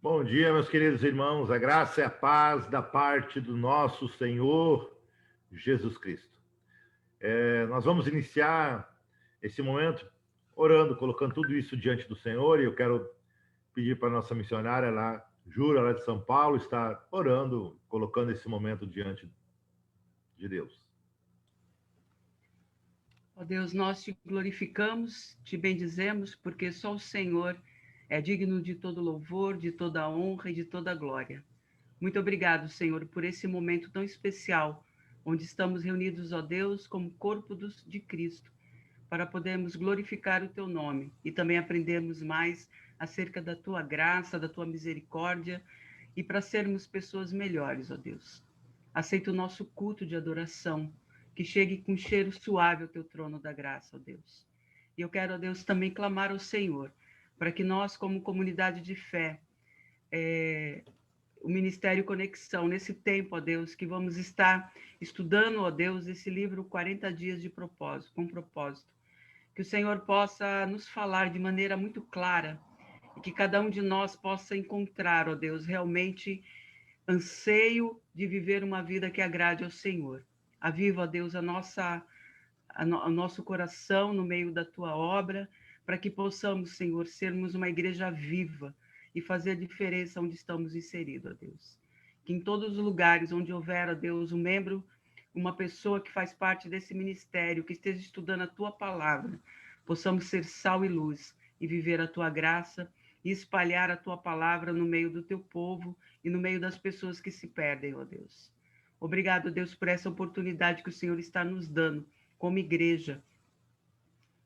Bom dia, meus queridos irmãos. A graça e a paz da parte do nosso Senhor Jesus Cristo. Nós vamos iniciar esse momento orando, colocando tudo isso diante do Senhor. E eu quero pedir para a nossa missionária lá, Jura, lá de São Paulo, estar orando, colocando esse momento diante de Deus. Ó Deus, nós te glorificamos, te bendizemos, porque só o Senhor é digno de todo louvor, de toda honra e de toda glória. Muito obrigado, Senhor, por esse momento tão especial, onde estamos reunidos, ó Deus, como corpo de Cristo, para podermos glorificar o teu nome e também aprendermos mais acerca da tua graça, da tua misericórdia e para sermos pessoas melhores, ó Deus. Aceita o nosso culto de adoração, que chegue com cheiro suave ao teu trono da graça, ó Deus. E eu quero, ó Deus, também clamar ao Senhor, para que nós, como comunidade de fé, o Ministério Conexão, nesse tempo, ó Deus, que vamos estar estudando, ó Deus, esse livro 40 dias de propósito, com propósito, que o Senhor possa nos falar de maneira muito clara e que cada um de nós possa encontrar, ó Deus, realmente anseio de viver uma vida que agrade ao Senhor. Aviva, ó Deus, o nosso coração no meio da tua obra, para que possamos, Senhor, sermos uma igreja viva e fazer diferença onde estamos inseridos, ó Deus. Que em todos os lugares onde houver, ó Deus, um membro, uma pessoa que faz parte desse ministério, que esteja estudando a tua palavra, possamos ser sal e luz e viver a tua graça e espalhar a tua palavra no meio do teu povo e no meio das pessoas que se perdem, ó Deus. Obrigado, Deus, por essa oportunidade que o Senhor está nos dando como igreja,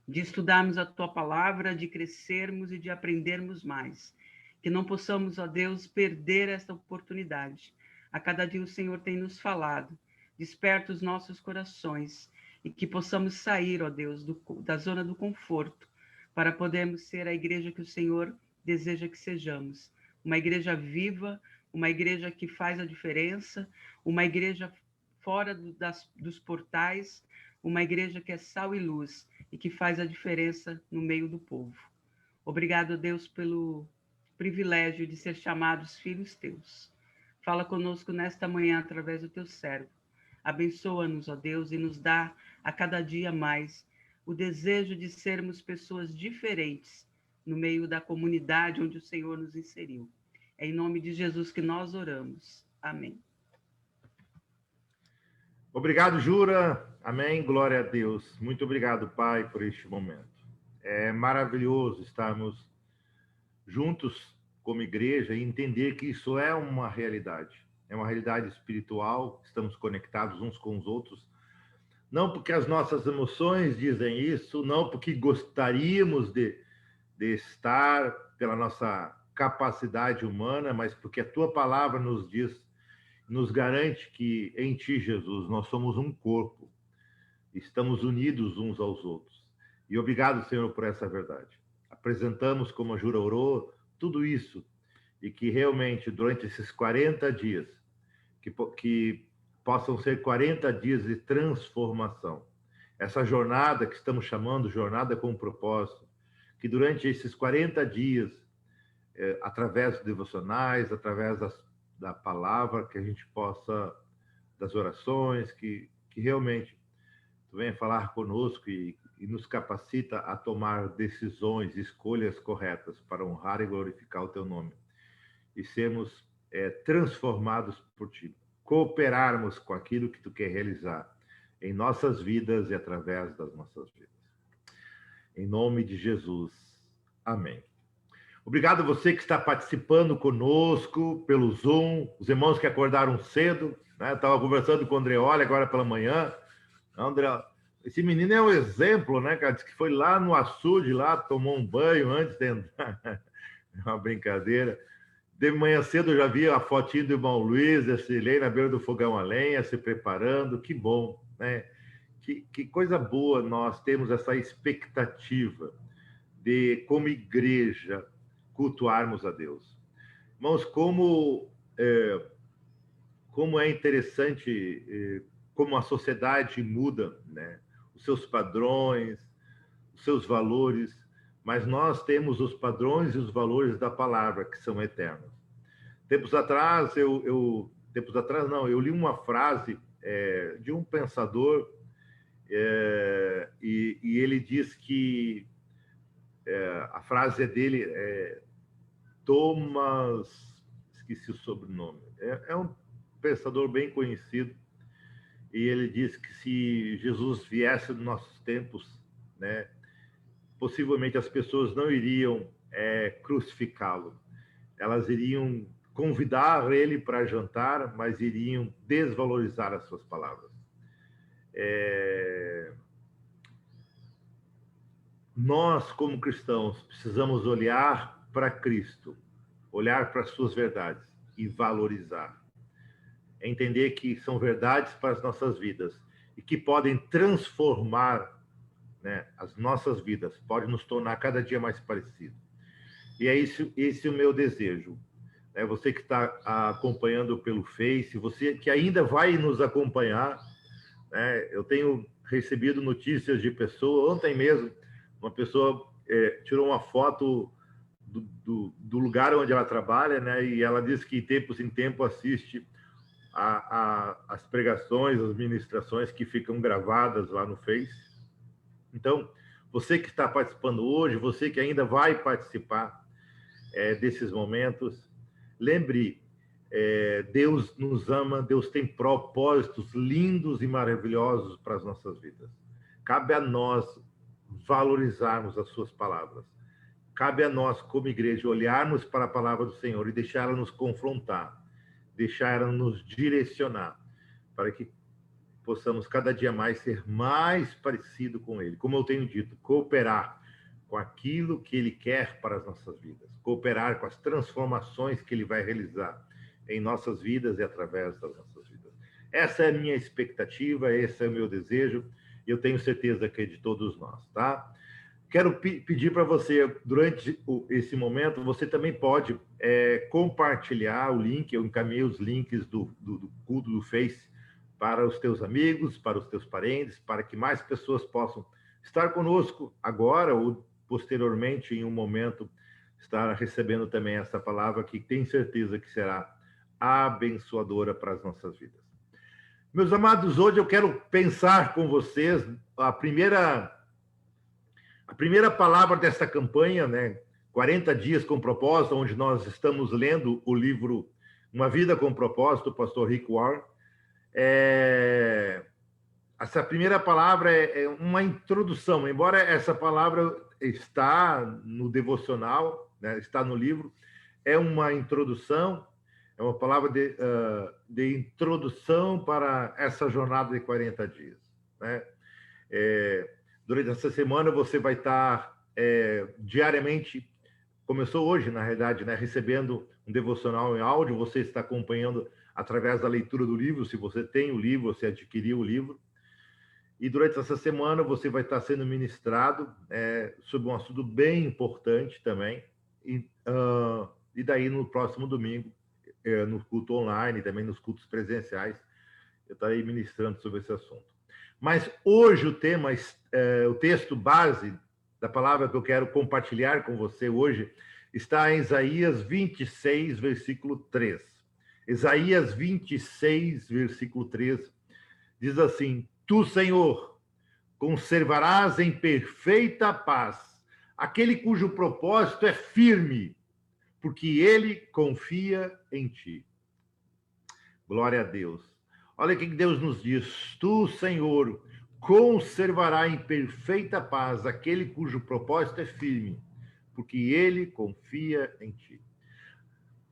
de estudarmos a tua palavra, de crescermos e de aprendermos mais. Que não possamos, ó Deus, perder esta oportunidade. A cada dia o Senhor tem nos falado. Desperta os nossos corações e que possamos sair, ó Deus, da zona do conforto, para podermos ser a igreja que o Senhor deseja que sejamos. Uma igreja viva, uma igreja que faz a diferença, uma igreja fora dos portais, uma igreja que é sal e luz e que faz a diferença no meio do povo. Obrigado, Deus, pelo privilégio de ser chamados filhos teus. Fala conosco nesta manhã através do teu servo. Abençoa-nos, ó Deus, e nos dá a cada dia mais o desejo de sermos pessoas diferentes no meio da comunidade onde o Senhor nos inseriu. É em nome de Jesus que nós oramos. Amém. Obrigado, Jura. Amém. Glória a Deus. Muito obrigado, Pai, por este momento. É maravilhoso estarmos juntos como igreja e entender que isso é uma realidade. É uma realidade espiritual, estamos conectados uns com os outros. Não porque as nossas emoções dizem isso, não porque gostaríamos de estar pela nossa capacidade humana, mas porque a tua palavra nos diz, nos garante que em ti, Jesus, nós somos um corpo, estamos unidos uns aos outros. E obrigado, Senhor, por essa verdade. Apresentamos, como a Jura orou, tudo isso, e que realmente, durante esses 40 dias, que possam ser 40 dias de transformação. Essa jornada que estamos chamando jornada com propósito, que durante esses 40 dias, através dos devocionais, através da palavra, que a gente possa, das orações, que realmente tu venha falar conosco e nos capacita a tomar decisões, escolhas corretas para honrar e glorificar o teu nome. E sermos transformados por ti. Cooperarmos com aquilo que tu quer realizar em nossas vidas e através das nossas vidas. Em nome de Jesus. Amém. Obrigado a você que está participando conosco pelo Zoom, os irmãos que acordaram cedo, né? Estava conversando com o Andreoli agora pela manhã. André, esse menino é um exemplo, né, cara? Diz que foi lá no açude, lá, tomou um banho antes de entrar. É uma brincadeira. De manhã cedo eu já vi a fotinho do irmão Luiz, a Silene na beira do fogão a lenha, se preparando. Que bom, né? Que coisa boa nós temos essa expectativa de, como igreja, cultuarmos a Deus. Irmãos, como é interessante como a sociedade muda, né? Os seus padrões, os seus valores, mas nós temos os padrões e os valores da palavra, que são eternos. Tempos atrás, tempos atrás não, eu li uma frase de um pensador e ele diz que a frase é dele, Thomas, esqueci o sobrenome, é um pensador bem conhecido, e ele diz que se Jesus viesse nos nossos tempos, né, possivelmente as pessoas não iriam crucificá-lo, elas iriam convidar ele para jantar, mas iriam desvalorizar as suas palavras. Nós, como cristãos, precisamos olhar para Cristo, olhar para as suas verdades e valorizar. Entender que são verdades para as nossas vidas e que podem transformar, né, as nossas vidas, podem nos tornar cada dia mais parecidos. E é esse o meu desejo. Você que está acompanhando pelo Face, você que ainda vai nos acompanhar, né? Eu tenho recebido notícias de pessoas. Ontem mesmo, uma pessoa tirou uma foto do lugar onde ela trabalha, né? E ela disse que, de tempos em tempo, assiste as pregações, as ministrações que ficam gravadas lá no Face. Então, você que está participando hoje, você que ainda vai participar desses momentos, lembre, Deus nos ama, Deus tem propósitos lindos e maravilhosos para as nossas vidas. Cabe a nós valorizarmos as suas palavras. Cabe a nós, como igreja, olharmos para a palavra do Senhor e deixar ela nos confrontar, deixar ela nos direcionar, para que possamos cada dia mais ser mais parecido com Ele. Como eu tenho dito, cooperar com aquilo que Ele quer para as nossas vidas, cooperar com as transformações que Ele vai realizar em nossas vidas e através das nossas vidas. Essa é a minha expectativa, esse é o meu desejo, e eu tenho certeza que é de todos nós, tá? Quero pedir para você, durante esse momento, você também pode compartilhar o link, eu encaminhei os links do culto do Face para os teus amigos, para os teus parentes, para que mais pessoas possam estar conosco agora ou posteriormente, em um momento, estar recebendo também essa palavra que tenho certeza que será abençoadora para as nossas vidas. Meus amados, hoje eu quero pensar com vocês a primeira palavra dessa campanha, né? 40 dias com propósito, onde nós estamos lendo o livro Uma Vida com Propósito, do pastor Rick Warren. Essa primeira palavra é uma introdução, embora essa palavra está no devocional, né, está no livro, é uma introdução, é uma palavra de introdução para essa jornada de 40 dias. Né? Durante essa semana você vai estar diariamente, começou hoje, na realidade, né, recebendo um devocional em áudio, você está acompanhando através da leitura do livro, se você tem o livro, você adquiriu o livro. E durante essa semana você vai estar sendo ministrado sobre um assunto bem importante também. E daí, no próximo domingo, no culto online, também nos cultos presenciais, eu estarei ministrando sobre esse assunto. Mas hoje o tema, o texto base da palavra que eu quero compartilhar com você hoje, está em Isaías 26, versículo 3. Isaías 26, versículo 3, diz assim: Tu, Senhor, conservarás em perfeita paz aquele cujo propósito é firme, porque ele confia em ti. Glória a Deus. Olha o que Deus nos diz: Tu, Senhor, conservará em perfeita paz aquele cujo propósito é firme, porque ele confia em ti.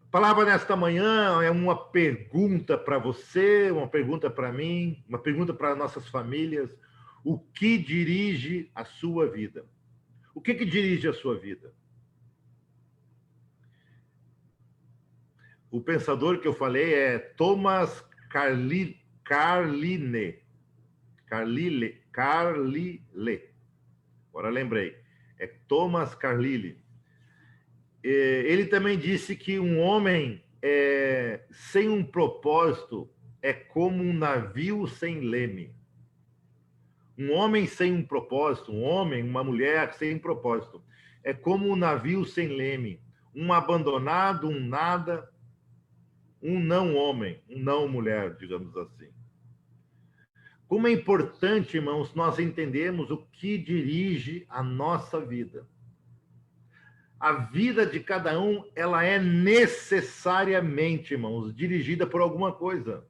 A palavra nesta manhã é uma pergunta para você, uma pergunta para mim, uma pergunta para nossas famílias. O que dirige a sua vida? O que dirige a sua vida? O pensador que eu falei é Thomas Carlyle. Agora lembrei. É Thomas Carlyle. Ele também disse que um homem sem um propósito é como um navio sem leme. Um homem sem um propósito, um homem, uma mulher sem propósito, é como um navio sem leme, um abandonado, um nada, um não homem, um não mulher, digamos assim. Como é importante, irmãos, nós entendermos o que dirige a nossa vida. A vida de cada um, ela é necessariamente, irmãos, dirigida por alguma coisa.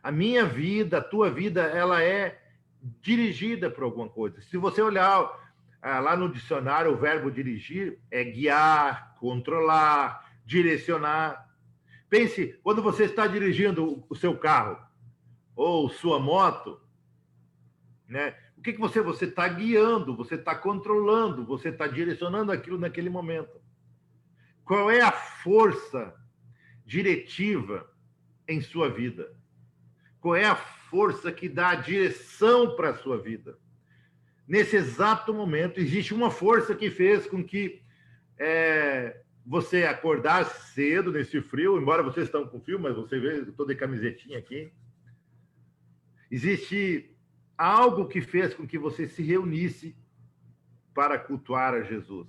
A minha vida, a tua vida, ela é dirigida por alguma coisa. Se você olhar lá no dicionário, o verbo dirigir é guiar, controlar, direcionar. Pense, quando você está dirigindo o seu carro ou sua moto, né? O que você está guiando, você está controlando, você está direcionando aquilo naquele momento. Qual é a força diretiva em sua vida? Qual é a força que dá a direção para a sua vida? Nesse exato momento, existe uma força que fez com que você acordasse cedo nesse frio, embora vocês estão com frio, mas você vê, eu estou de camisetinha aqui. Existe algo que fez com que você se reunisse para cultuar a Jesus.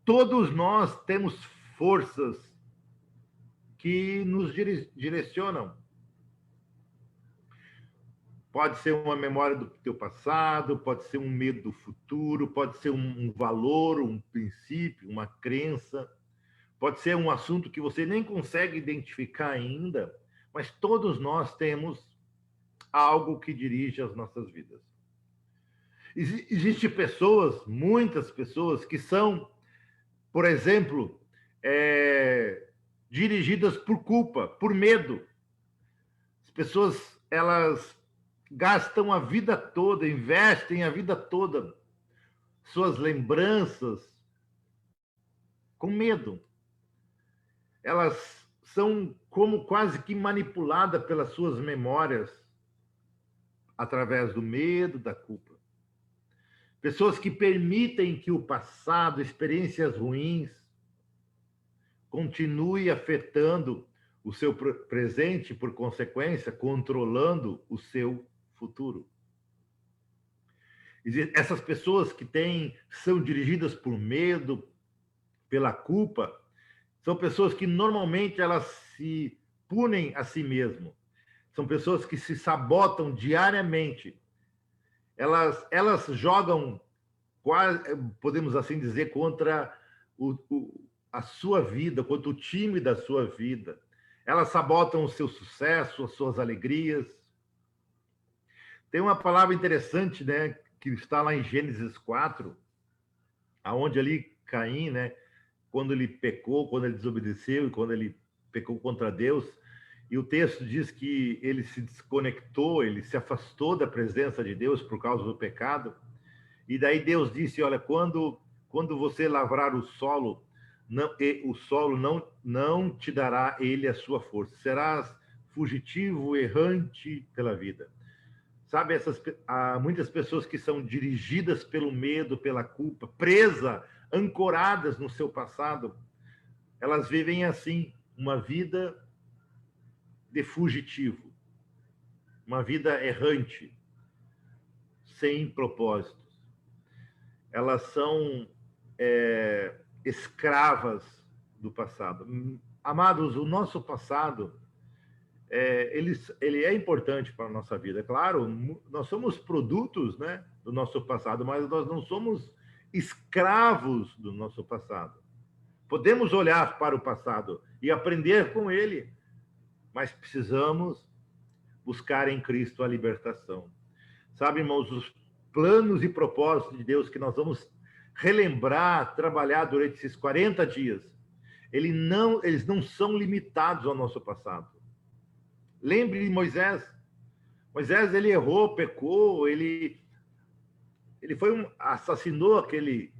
Todos nós temos forças que nos direcionam. Pode ser uma memória do teu passado, pode ser um medo do futuro, pode ser um valor, um princípio, uma crença, pode ser um assunto que você nem consegue identificar ainda, mas todos nós temos algo que dirige as nossas vidas. Existem pessoas, muitas pessoas, que são, por exemplo, dirigidas por culpa, por medo. As pessoas, elas gastam a vida toda, investem a vida toda, suas lembranças, com medo. Elas são como quase que manipuladas pelas suas memórias, através do medo, da culpa. Pessoas que permitem que o passado, experiências ruins, continue afetando o seu presente, por consequência, controlando o seu futuro. Essas pessoas que são dirigidas por medo, pela culpa, são pessoas que normalmente elas se punem a si mesmo. São pessoas que se sabotam diariamente. Elas jogam, quase, podemos assim dizer, contra a sua vida, contra o time da sua vida. Elas sabotam o seu sucesso, as suas alegrias. Tem uma palavra interessante, né, que está lá em Gênesis 4, aonde ali Caim, né, quando ele pecou, quando ele desobedeceu e quando ele pecou contra Deus, e o texto diz que ele se desconectou, ele se afastou da presença de Deus por causa do pecado. E daí Deus disse, olha, quando você lavrar o solo não te dará ele a sua força. Serás fugitivo, errante pela vida. Sabe, há muitas pessoas que são dirigidas pelo medo, pela culpa, presas, ancoradas no seu passado. Elas vivem assim, uma vida de fugitivo, uma vida errante, sem propósitos. Elas são escravas do passado. Amados, o nosso passado, ele é importante para a nossa vida. Claro, nós somos produtos, né, do nosso passado, mas nós não somos escravos do nosso passado. Podemos olhar para o passado e aprender com ele, mas precisamos buscar em Cristo a libertação. Sabe, irmãos, os planos e propósitos de Deus que nós vamos relembrar, trabalhar durante esses 40 dias, eles não são limitados ao nosso passado. Lembre de Moisés. Moisés, ele errou, pecou, ele assassinou aquele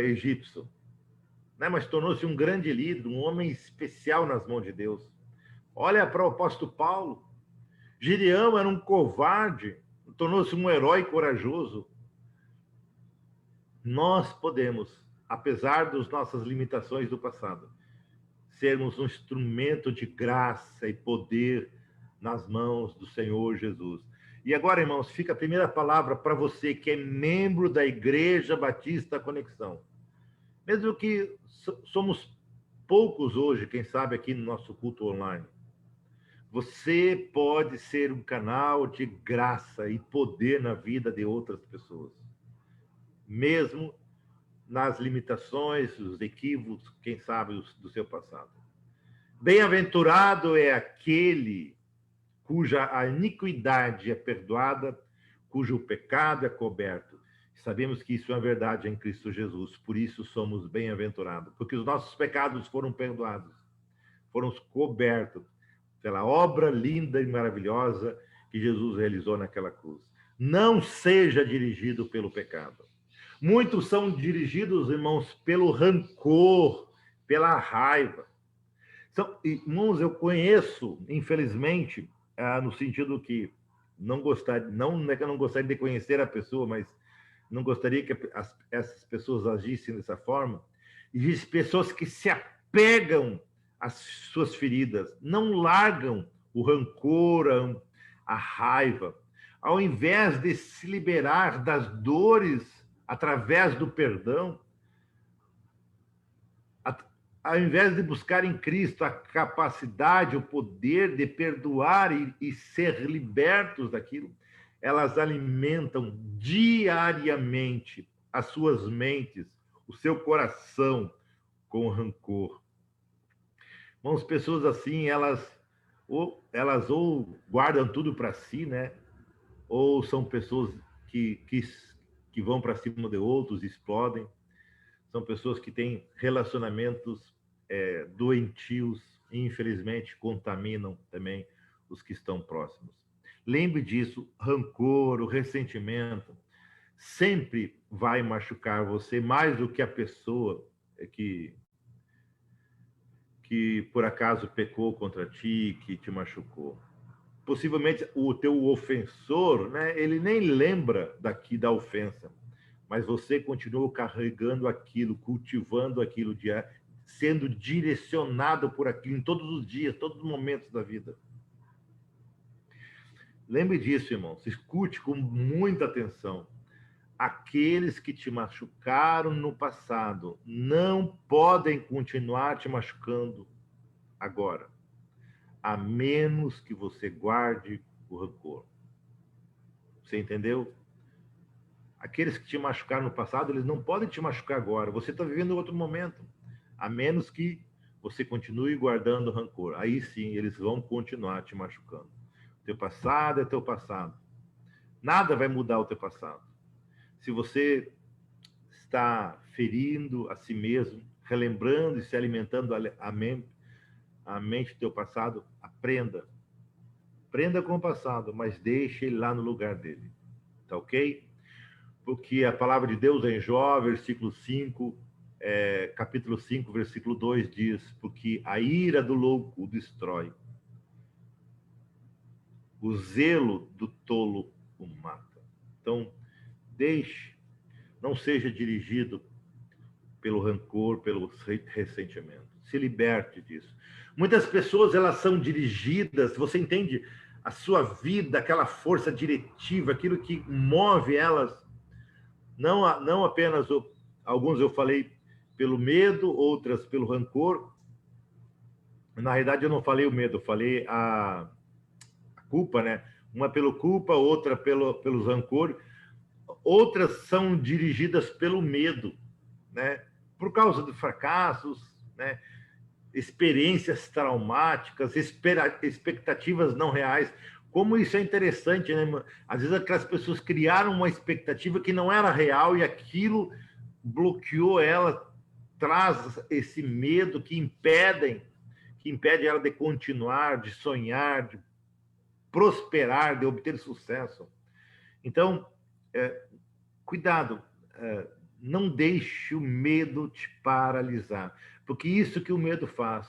egípcio, né? Mas tornou-se um grande líder, um homem especial nas mãos de Deus. Olha para o apóstolo Paulo. Gideão era um covarde, tornou-se um herói corajoso. Nós podemos, apesar das nossas limitações do passado, sermos um instrumento de graça e poder nas mãos do Senhor Jesus. E agora, irmãos, fica a primeira palavra para você que é membro da Igreja Batista Conexão. Mesmo que somos poucos hoje, quem sabe aqui no nosso culto online. Você pode ser um canal de graça e poder na vida de outras pessoas, mesmo nas limitações, os equívocos, quem sabe, do seu passado. Bem-aventurado é aquele cuja a iniquidade é perdoada, cujo pecado é coberto. Sabemos que isso é verdade em Cristo Jesus, por isso somos bem-aventurados, porque os nossos pecados foram perdoados, foram cobertos pela obra linda e maravilhosa que Jesus realizou naquela cruz. Não seja dirigido pelo pecado. Muitos são dirigidos, irmãos, pelo rancor, pela raiva. Então, irmãos, eu conheço, infelizmente, no sentido que não é que eu não gostaria de conhecer a pessoa, mas não gostaria que essas pessoas agissem dessa forma. Existem pessoas que se apegam às suas feridas, não largam o rancor, a raiva, ao invés de se liberar das dores através do perdão, ao invés de buscar em Cristo a capacidade, o poder de perdoar e ser libertos daquilo, elas alimentam diariamente as suas mentes, o seu coração com rancor. Bom, as pessoas assim, elas ou guardam tudo para si, né? Ou são pessoas que vão para cima de outros, explodem. São pessoas que têm relacionamentos doentios e, infelizmente, contaminam também os que estão próximos. Lembre disso, rancor, o ressentimento, sempre vai machucar você mais do que a pessoa que por acaso pecou contra ti, que te machucou. Possivelmente o teu ofensor, né, ele nem lembra da ofensa, mas você continua carregando aquilo, cultivando aquilo, sendo direcionado por aquilo em todos os dias, todos os momentos da vida. Lembre disso, irmãos. Escute com muita atenção. Aqueles que te machucaram no passado não podem continuar te machucando agora, a menos que você guarde o rancor. Você entendeu? Aqueles que te machucaram no passado, eles não podem te machucar agora. Você está vivendo outro momento, a menos que você continue guardando rancor. Aí sim, eles vão continuar te machucando. Teu passado é teu passado. Nada vai mudar o teu passado. Se você está ferindo a si mesmo, relembrando e se alimentando a mente do teu passado, aprenda. Aprenda com o passado, mas deixe ele lá no lugar dele. Tá ok? Porque a palavra de Deus em Jó, versículo 5, capítulo 5, versículo 2 diz: porque a ira do louco o destrói, o zelo do tolo o mata. Então, não seja dirigido pelo rancor, pelo ressentimento. Se liberte disso. Muitas pessoas, elas são dirigidas, você entende? A sua vida, aquela força diretiva, aquilo que move elas, não apenas, alguns eu falei pelo medo, outras pelo rancor. Na realidade, eu não falei o medo, eu falei a culpa, né? Uma pelo culpa, outra pelos rancor. Outras são dirigidas pelo medo, né? Por causa de fracassos, né? Experiências traumáticas, expectativas não reais. Como isso é interessante, né? Às vezes aquelas pessoas criaram uma expectativa que não era real e aquilo bloqueou ela, traz esse medo que impede ela de continuar, de sonhar, de prosperar, de obter sucesso. Então, cuidado, não deixe o medo te paralisar, porque isso que o medo faz.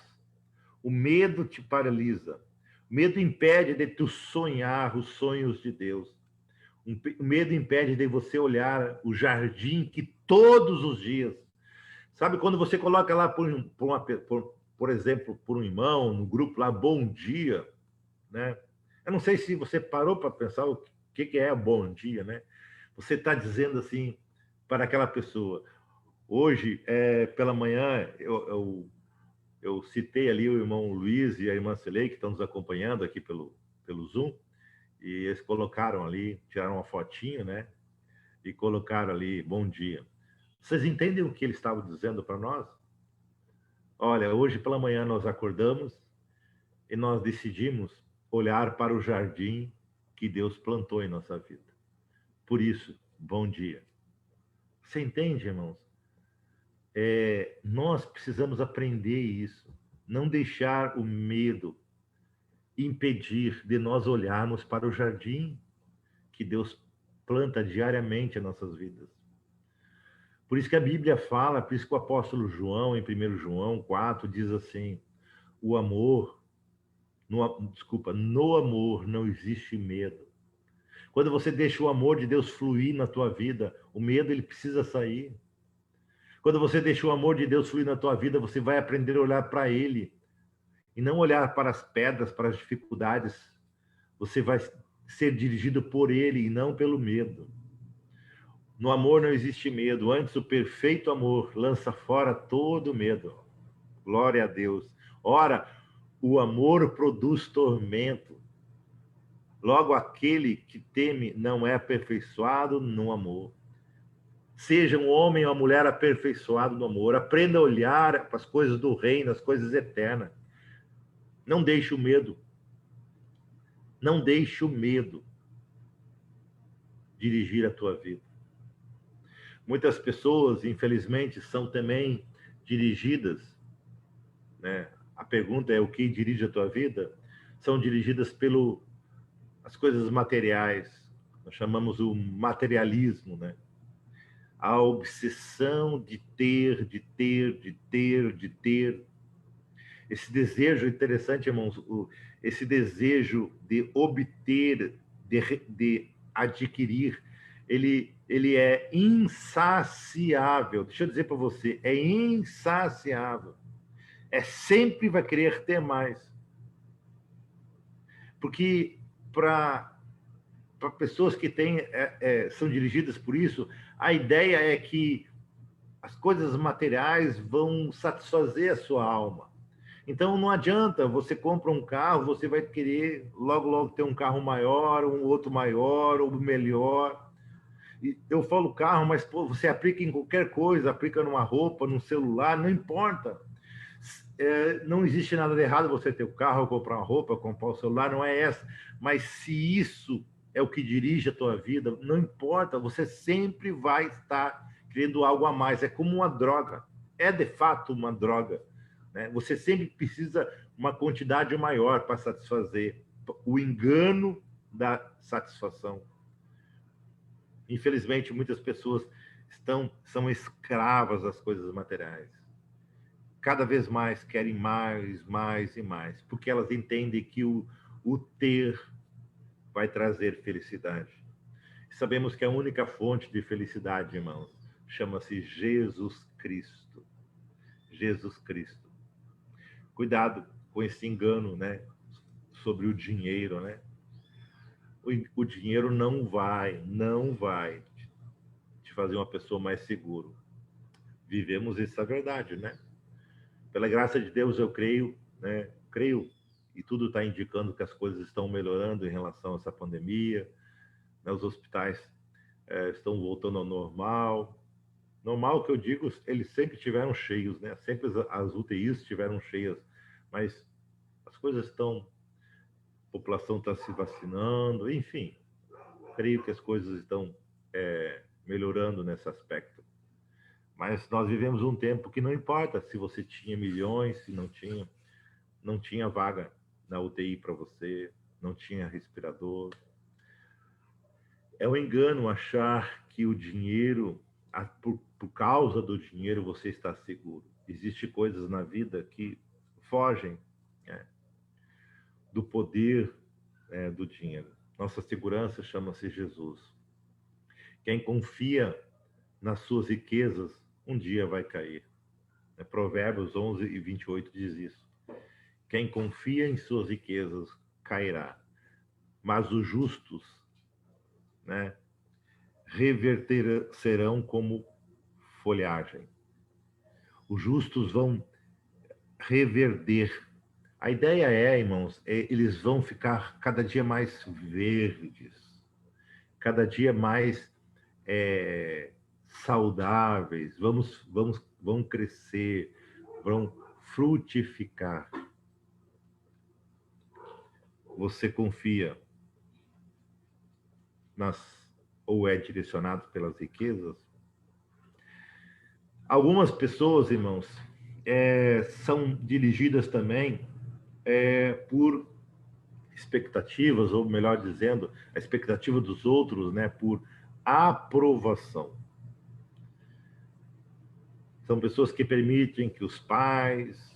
O medo te paralisa. O medo impede de tu sonhar os sonhos de Deus. O medo impede de você olhar o jardim que todos os dias... Sabe, quando você coloca lá, por exemplo, por um irmão, no grupo lá, bom dia, né? Eu não sei se você parou para pensar o que é bom dia, né? Você está dizendo assim para aquela pessoa: hoje, pela manhã, Eu citei ali o irmão Luiz e a irmã Celei, que estão nos acompanhando aqui pelo Zoom, e eles colocaram ali, tiraram uma fotinho, né? E colocaram ali, bom dia. Vocês entendem o que ele estava dizendo para nós? Olha, hoje pela manhã nós acordamos e nós decidimos olhar para o jardim que Deus plantou em nossa vida. Por isso, bom dia. Você entende, irmãos? Nós precisamos aprender isso. Não deixar o medo impedir de nós olharmos para o jardim que Deus planta diariamente em nossas vidas. Por isso que a Bíblia fala, por isso que o apóstolo João, em 1 João 4, diz assim, o amor, no amor não existe medo. Quando você deixa o amor de Deus fluir na tua vida, o medo ele precisa sair. Quando você deixa o amor de Deus fluir na tua vida, você vai aprender a olhar para ele e não olhar para as pedras, para as dificuldades. Você vai ser dirigido por ele e não pelo medo. No amor não existe medo, antes o perfeito amor lança fora todo medo. Glória a Deus. Ora, o amor produz tormento. Logo, aquele que teme não é aperfeiçoado no amor. Seja um homem ou uma mulher aperfeiçoado no amor. Aprenda a olhar para as coisas do reino, as coisas eternas. Não deixe o medo. Não deixe o medo dirigir a tua vida. Muitas pessoas, infelizmente, são também dirigidas, né? A pergunta é o que dirige a tua vida? São dirigidas as coisas materiais. Nós chamamos o materialismo, né? A obsessão de ter, de ter, de ter, de ter. Esse desejo, interessante, irmãos, esse desejo de obter, de adquirir, ele é insaciável. Deixa eu dizer para você, é insaciável. Sempre vai querer ter mais. Porque para pessoas que são dirigidas por isso, a ideia é que as coisas materiais vão satisfazer a sua alma. Então, não adianta, você compra um carro, você vai querer logo, logo ter um carro maior, um outro maior, ou melhor. E eu falo carro, mas pô, você aplica em qualquer coisa, aplica numa roupa, num celular, não importa. Não existe nada de errado você ter o carro, comprar uma roupa, comprar o celular, não é essa. Mas se isso é o que dirige a tua vida, não importa, você sempre vai estar querendo algo a mais. É como uma droga. É de fato uma droga. Né? Você sempre precisa uma quantidade maior para satisfazer o engano da satisfação. Infelizmente, muitas pessoas são escravas das coisas materiais. Cada vez mais querem mais, mais e mais, porque elas entendem que o ter vai trazer felicidade. Sabemos que a única fonte de felicidade, irmãos, chama-se Jesus Cristo. Jesus Cristo. Cuidado com esse engano, né, sobre o dinheiro, né? O dinheiro não vai te fazer uma pessoa mais segura. Vivemos essa verdade, né? Pela graça de Deus, eu creio, né? Creio, e tudo está indicando que as coisas estão melhorando em relação a essa pandemia, né? Os hospitais estão voltando ao normal. Normal que eu digo, eles sempre tiveram cheios, né? Sempre as UTIs estiveram cheias, mas as coisas estão, a população está se vacinando, enfim, creio que as coisas estão melhorando nesse aspecto. Mas nós vivemos um tempo que não importa se você tinha milhões, se não tinha vaga na UTI para você, não tinha respirador. É um engano achar que o dinheiro, por causa do dinheiro, você está seguro. Existem coisas na vida que fogem, né, do poder, do dinheiro. Nossa segurança chama-se Jesus. Quem confia nas suas riquezas, um dia vai cair. Provérbios 11:28 diz isso. Quem confia em suas riquezas cairá, mas os justos, né, serão como folhagem. Os justos vão reverder. A ideia é, irmãos, eles vão ficar cada dia mais verdes, cada dia mais saudáveis, vão crescer, vão frutificar. Você confia ou é direcionado pelas riquezas? Algumas pessoas, irmãos, são dirigidas também por expectativas, ou melhor dizendo, a expectativa dos outros, né, por aprovação. São pessoas que permitem que os pais,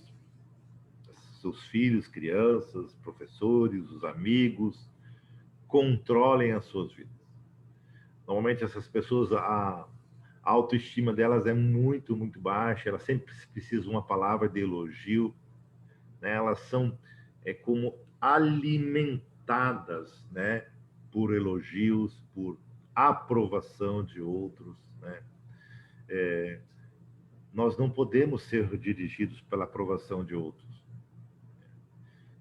seus filhos, crianças, professores, os amigos, controlem as suas vidas. Normalmente essas pessoas, a autoestima delas é muito, muito baixa, elas sempre precisam de uma palavra de elogio, né? Elas são como alimentadas, né, por elogios, por aprovação de outros, né? Nós não podemos ser dirigidos pela aprovação de outros.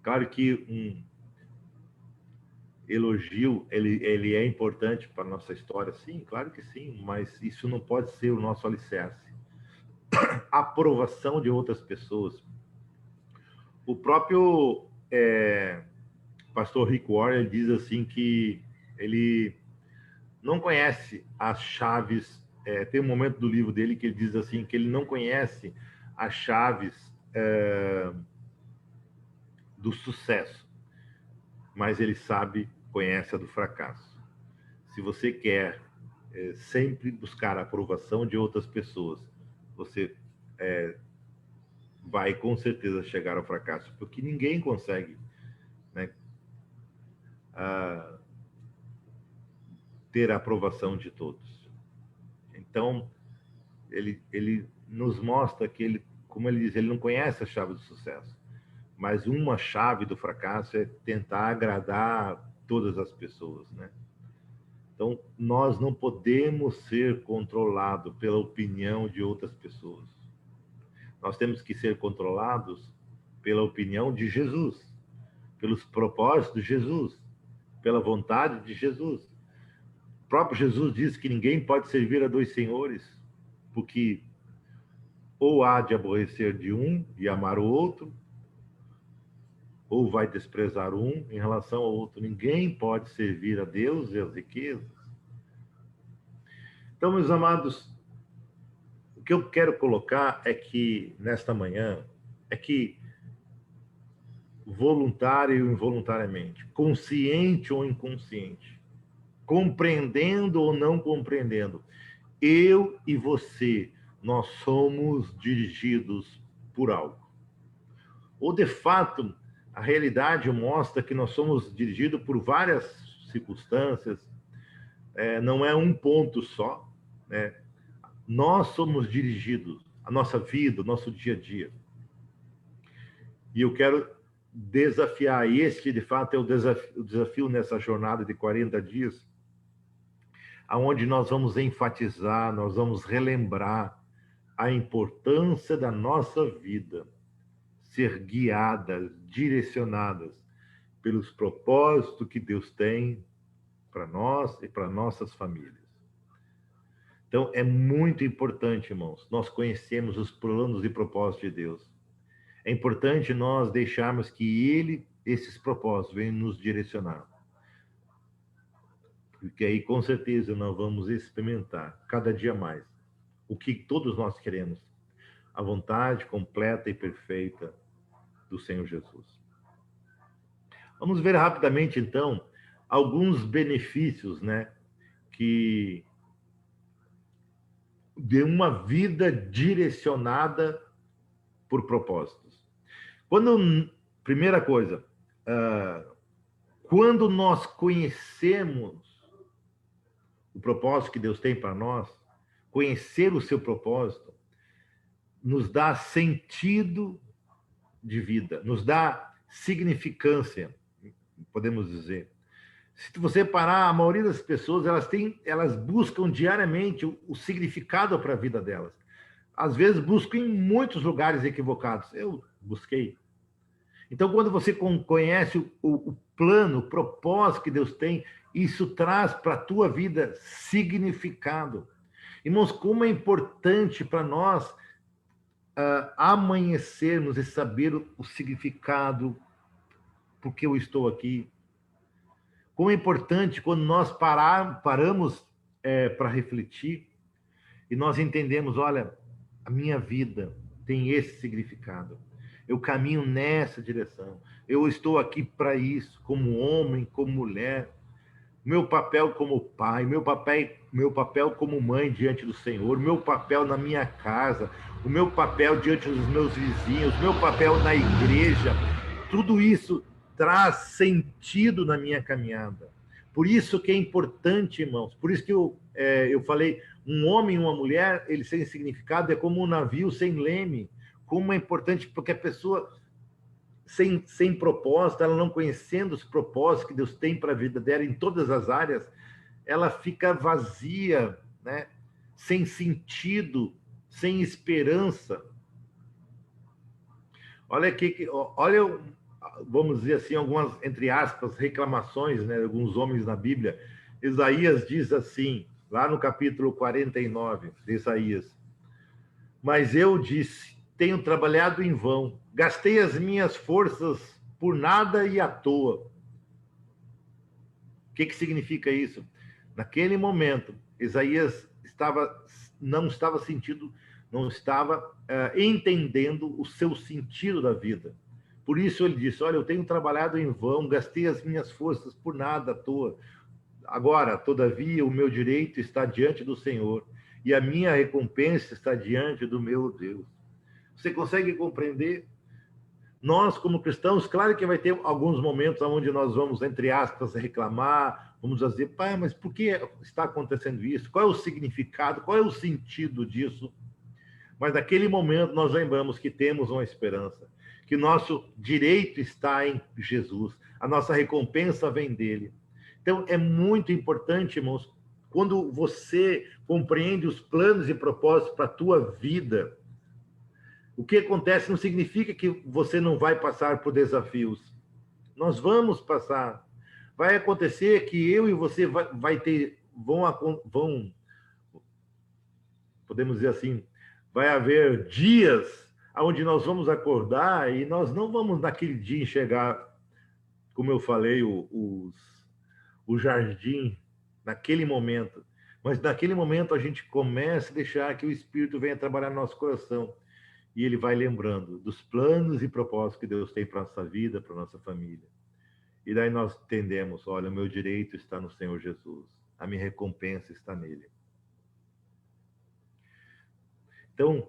Claro que um elogio, ele é importante para a nossa história, sim, claro que sim, mas isso não pode ser o nosso alicerce. Aprovação de outras pessoas. O próprio pastor Rick Warren diz assim que ele não conhece as chaves, tem um momento do livro dele que ele diz assim, que ele não conhece as chaves do sucesso, mas ele conhece a do fracasso. Se você quer sempre buscar a aprovação de outras pessoas, você vai com certeza chegar ao fracasso, porque ninguém consegue, né, ter a aprovação de todos. Então, ele nos mostra que ele, como ele diz, ele não conhece a chave do sucesso, mas uma chave do fracasso é tentar agradar todas as pessoas, né? Então, nós não podemos ser controlados pela opinião de outras pessoas. Nós temos que ser controlados pela opinião de Jesus, pelos propósitos de Jesus, pela vontade de Jesus. O próprio Jesus diz que ninguém pode servir a dois senhores, porque ou há de aborrecer de um e amar o outro, ou vai desprezar um em relação ao outro. Ninguém pode servir a Deus e às riquezas. Então, meus amados, o que eu quero colocar é que, nesta manhã, é que, voluntário ou involuntariamente, consciente ou inconsciente, compreendendo ou não compreendendo, eu e você, nós somos dirigidos por algo. Ou, de fato, a realidade mostra que nós somos dirigidos por várias circunstâncias, não é um ponto só, né? Nós somos dirigidos, a nossa vida, o nosso dia a dia. E eu quero desafiar, este de fato é o desafio nessa jornada de 40 dias, aonde nós vamos enfatizar, nós vamos relembrar a importância da nossa vida ser guiadas, direcionadas pelos propósitos que Deus tem para nós e para nossas famílias. Então, é muito importante, irmãos, nós conhecermos os planos e propósitos de Deus. É importante nós deixarmos que esses propósitos, venham nos direcionar. Porque aí, com certeza, nós vamos experimentar cada dia mais o que todos nós queremos, a vontade completa e perfeita do Senhor Jesus. Vamos ver rapidamente, então, alguns benefícios, né, de uma vida direcionada por propósitos. Primeira coisa, quando nós conhecemos o propósito que Deus tem para nós, conhecer o seu propósito, nos dá sentido de vida, nos dá significância, podemos dizer. Se você parar, a maioria das pessoas, elas buscam diariamente o significado para a vida delas. às vezes, busco em muitos lugares equivocados. Eu busquei. Então, quando você conhece o plano, o propósito que Deus tem, isso traz para a tua vida significado. Irmãos, como é importante para nós amanhecermos e saber o significado, porque eu estou aqui. Como é importante quando nós paramos para refletir e nós entendemos, olha, a minha vida tem esse significado. Eu caminho nessa direção. Eu estou aqui para isso, como homem, como mulher. Meu papel como pai, meu papel como mãe diante do Senhor, meu papel na minha casa, o meu papel diante dos meus vizinhos, meu papel na igreja, tudo isso traz sentido na minha caminhada. Por isso que é importante, irmãos, por isso que eu falei, um homem e uma mulher, eles sem significado, é como um navio sem leme. Como é importante, porque a pessoa sem propósito, ela não conhecendo os propósitos que Deus tem para a vida dela em todas as áreas, ela fica vazia, né? Sem sentido, sem esperança. Olha aqui, olha, vamos dizer assim, algumas, entre aspas, reclamações, né, de alguns homens na Bíblia. Isaías diz assim, lá no capítulo 49 de Isaías: mas eu disse, tenho trabalhado em vão, gastei as minhas forças por nada e à toa. O que significa isso? Naquele momento, Isaías não estava entendendo o seu sentido da vida. Por isso ele disse, olha, eu tenho trabalhado em vão, gastei as minhas forças por nada à toa. Agora, todavia, o meu direito está diante do Senhor e a minha recompensa está diante do meu Deus. Você consegue compreender? Nós, como cristãos, claro que vai ter alguns momentos onde nós vamos, entre aspas, reclamar, vamos dizer, pai, mas por que está acontecendo isso? Qual é o significado? Qual é o sentido disso? Mas naquele momento nós lembramos que temos uma esperança, que nosso direito está em Jesus, a nossa recompensa vem dele. Então, é muito importante, irmãos, quando você compreende os planos e propósitos para a tua vida, o que acontece não significa que você não vai passar por desafios. Nós vamos passar. Vai acontecer que eu e você vão, podemos dizer assim, vai haver dias onde nós vamos acordar e nós não vamos naquele dia enxergar, como eu falei, o jardim, naquele momento. Mas naquele momento a gente começa a deixar que o Espírito venha trabalhar no nosso coração. E ele vai lembrando dos planos e propósitos que Deus tem para a nossa vida, para a nossa família. E daí nós entendemos, olha, o meu direito está no Senhor Jesus. A minha recompensa está nele. Então,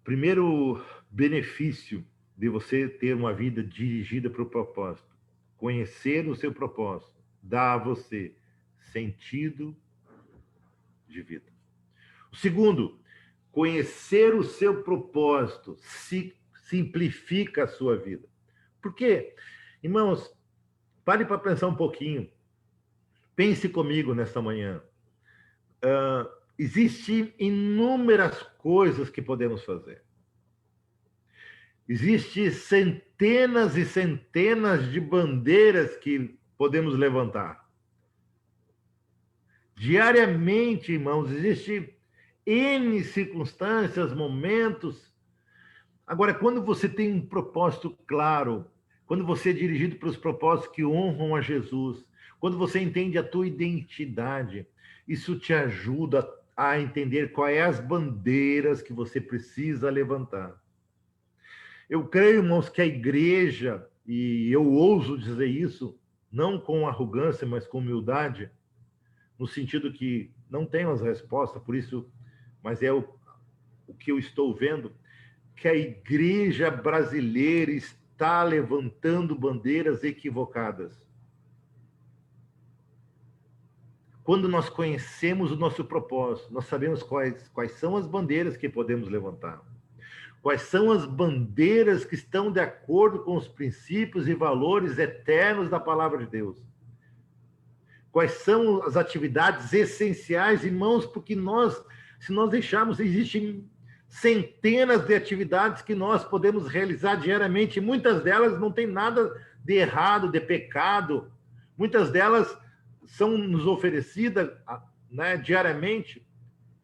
primeiro benefício de você ter uma vida dirigida para o propósito, conhecer o seu propósito, dá a você sentido de vida. O segundo, conhecer o seu propósito simplifica a sua vida. Por quê? Irmãos, pare para pensar um pouquinho. Pense comigo nesta manhã. Existem inúmeras coisas que podemos fazer. Existem centenas e centenas de bandeiras que podemos levantar. Diariamente, irmãos, existem N circunstâncias, momentos. Agora, quando você tem um propósito claro, quando você é dirigido para os propósitos que honram a Jesus, quando você entende a tua identidade, isso te ajuda a entender quais as bandeiras que você precisa levantar. Eu creio, irmãos, que a igreja, e eu ouso dizer isso, não com arrogância, mas com humildade, no sentido que não tenho as respostas, por isso, mas é o que eu estou vendo, que a igreja brasileira está levantando bandeiras equivocadas. Quando nós conhecemos o nosso propósito, nós sabemos quais são as bandeiras que podemos levantar. Quais são as bandeiras que estão de acordo com os princípios e valores eternos da palavra de Deus. Quais são as atividades essenciais, irmãos, porque nós Se nós deixarmos, existem centenas de atividades que nós podemos realizar diariamente, muitas delas não tem nada de errado, de pecado, muitas delas são nos oferecidas, né, diariamente,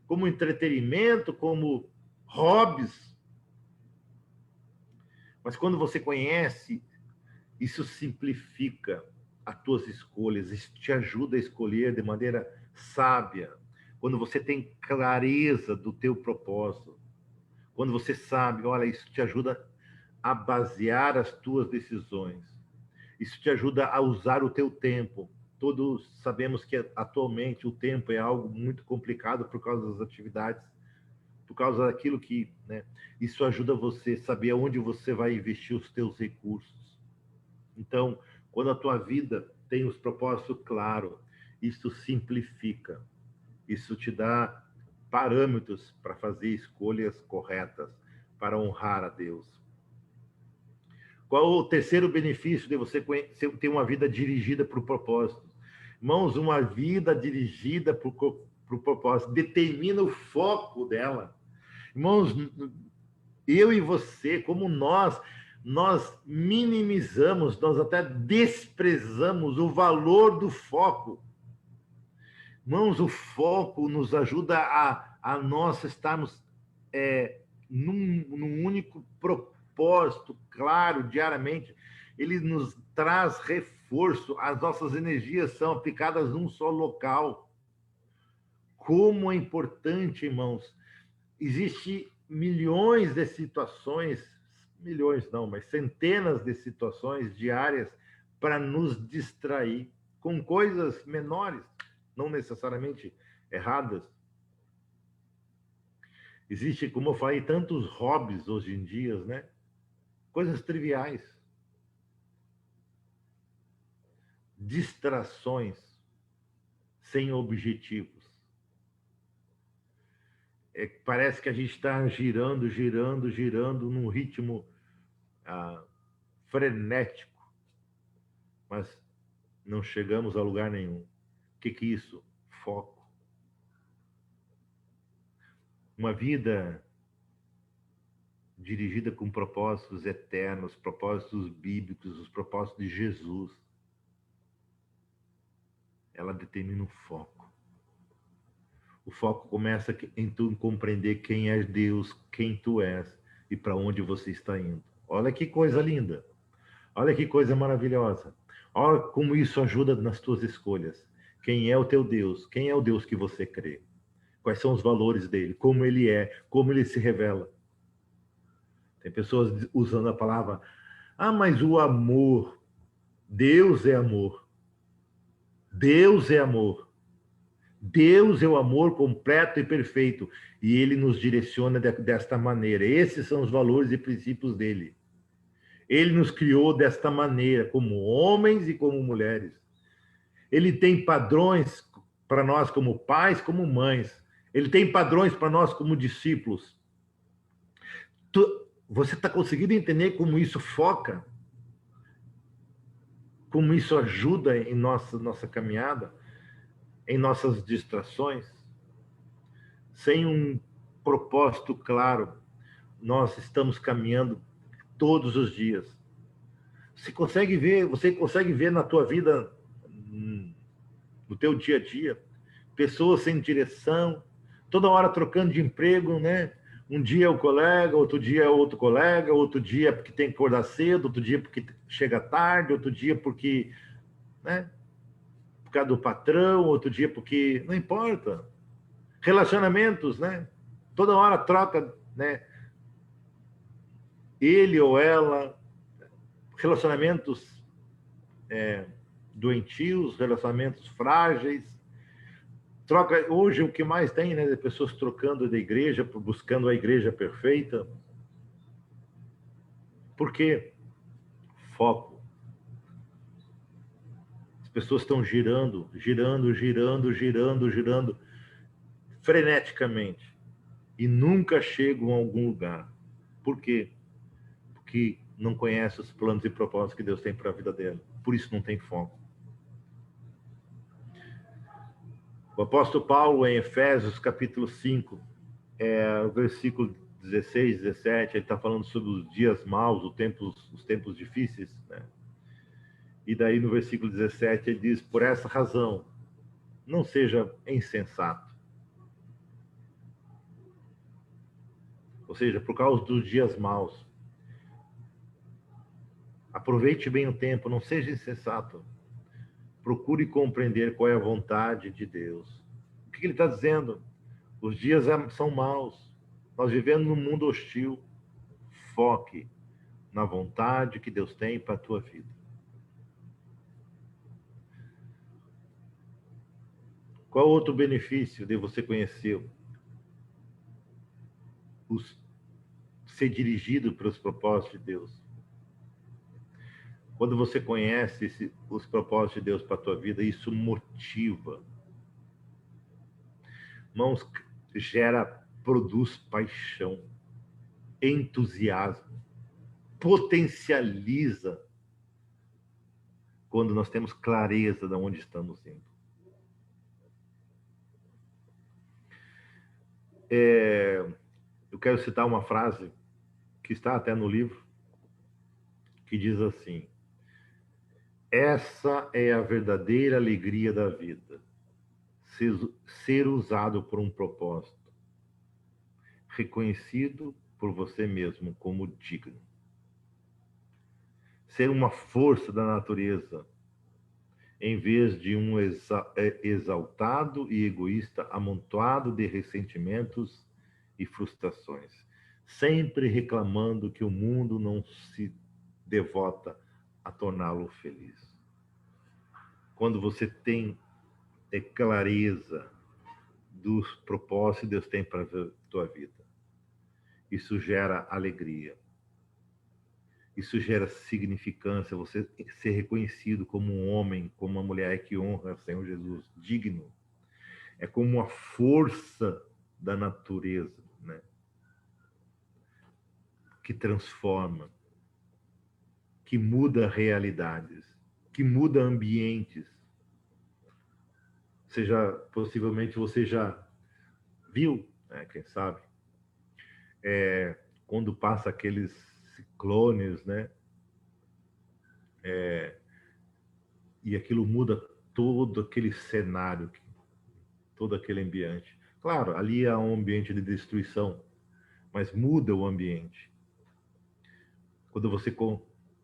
como entretenimento, como hobbies. Mas quando você conhece, isso simplifica as tuas escolhas, isso te ajuda a escolher de maneira sábia. Quando você tem clareza do teu propósito, quando você sabe, olha, isso te ajuda a basear as tuas decisões. Isso te ajuda a usar o teu tempo. Todos sabemos que atualmente o tempo é algo muito complicado por causa das atividades, por causa daquilo que, né, isso ajuda você a saber onde você vai investir os teus recursos. Então, quando a tua vida tem os propósitos claros, isso simplifica. Isso te dá parâmetros para fazer escolhas corretas, para honrar a Deus. Qual o terceiro benefício de você ter uma vida dirigida por propósito? Irmãos, uma vida dirigida por propósito determina o foco dela. Irmãos, eu e você, como nós minimizamos, nós até desprezamos o valor do foco. Irmãos, o foco nos ajuda a nós estarmos num único propósito claro, diariamente. Ele nos traz reforço, as nossas energias são aplicadas num só local. Como é importante, irmãos. Existem milhões de situações, milhões não, mas centenas de situações diárias para nos distrair com coisas menores, não necessariamente erradas. Existe, como eu falei, tantos hobbies hoje em dia, né? Coisas triviais. Distrações sem objetivos. Parece que a gente está girando num ritmo frenético, mas não chegamos a lugar nenhum. O que é isso? Foco. Uma vida dirigida com propósitos eternos, propósitos bíblicos, os propósitos de Jesus, ela determina o foco. O foco começa em tu compreender quem é Deus, quem tu és e para onde você está indo. Olha que coisa linda. Olha que coisa maravilhosa. Olha como isso ajuda nas tuas escolhas. Quem é o teu Deus? Quem é o Deus que você crê? Quais são os valores dele? Como ele é? Como ele se revela? Tem pessoas usando a palavra, mas o amor. Deus é amor. Deus é amor. Deus é o amor completo e perfeito. E ele nos direciona desta maneira. Esses são os valores e princípios dele. Ele nos criou desta maneira, como homens e como mulheres. Ele tem padrões para nós como pais, como mães. Ele tem padrões para nós como discípulos. Você está conseguindo entender como isso foca? Como isso ajuda em nossa caminhada? Em nossas distrações? Sem um propósito claro, nós estamos caminhando todos os dias. Você consegue ver na tua vida, no teu dia a dia, pessoas sem direção, toda hora trocando de emprego, né? Um dia é o colega, outro dia é outro colega, outro dia porque tem que acordar cedo, outro dia porque chega tarde, outro dia porque, né? Por causa do patrão, outro dia porque... Não importa. Relacionamentos, né? Toda hora troca, né? Ele ou ela, relacionamentos doentios, relacionamentos frágeis. Troca, hoje o que mais tem, né? De pessoas trocando de igreja, buscando a igreja perfeita. Por quê? Foco. As pessoas estão girando freneticamente e nunca chegam a algum lugar. Por quê? Porque não conhece os planos e propósitos que Deus tem para a vida dela. Por isso não tem foco. O apóstolo Paulo, em Efésios, capítulo 5, versículo 16, 17, ele está falando sobre os dias maus, os tempos difíceis, né? E daí, no versículo 17, ele diz: por essa razão, não seja insensato. Ou seja, por causa dos dias maus. Aproveite bem o tempo, não seja insensato. Procure compreender qual é a vontade de Deus. O que ele está dizendo? Os dias são maus. Nós vivemos num mundo hostil. Foque na vontade que Deus tem para a tua vida. Qual outro benefício de você conhecer ser dirigido pelos propósitos de Deus? Quando você conhece os propósitos de Deus para a tua vida, isso motiva. Irmãos, produz paixão, entusiasmo, potencializa quando nós temos clareza de onde estamos indo. Eu quero citar uma frase que está até no livro, que diz assim: essa é a verdadeira alegria da vida, ser usado por um propósito, reconhecido por você mesmo como digno. Ser uma força da natureza, em vez de um exaltado e egoísta amontoado de ressentimentos e frustrações, sempre reclamando que o mundo não se devota a torná-lo feliz. Quando você tem clareza dos propósitos que Deus tem para a tua vida, isso gera alegria. Isso gera significância, você ser reconhecido como um homem, como uma mulher que honra o Senhor Jesus, digno. É como uma força da natureza, né? Que transforma, que muda realidades, que muda ambientes. Possivelmente você já viu, né, quem sabe, quando passa aqueles ciclones, né? E aquilo muda todo aquele cenário, todo aquele ambiente. Claro, ali há um ambiente de destruição, mas muda o ambiente. Quando você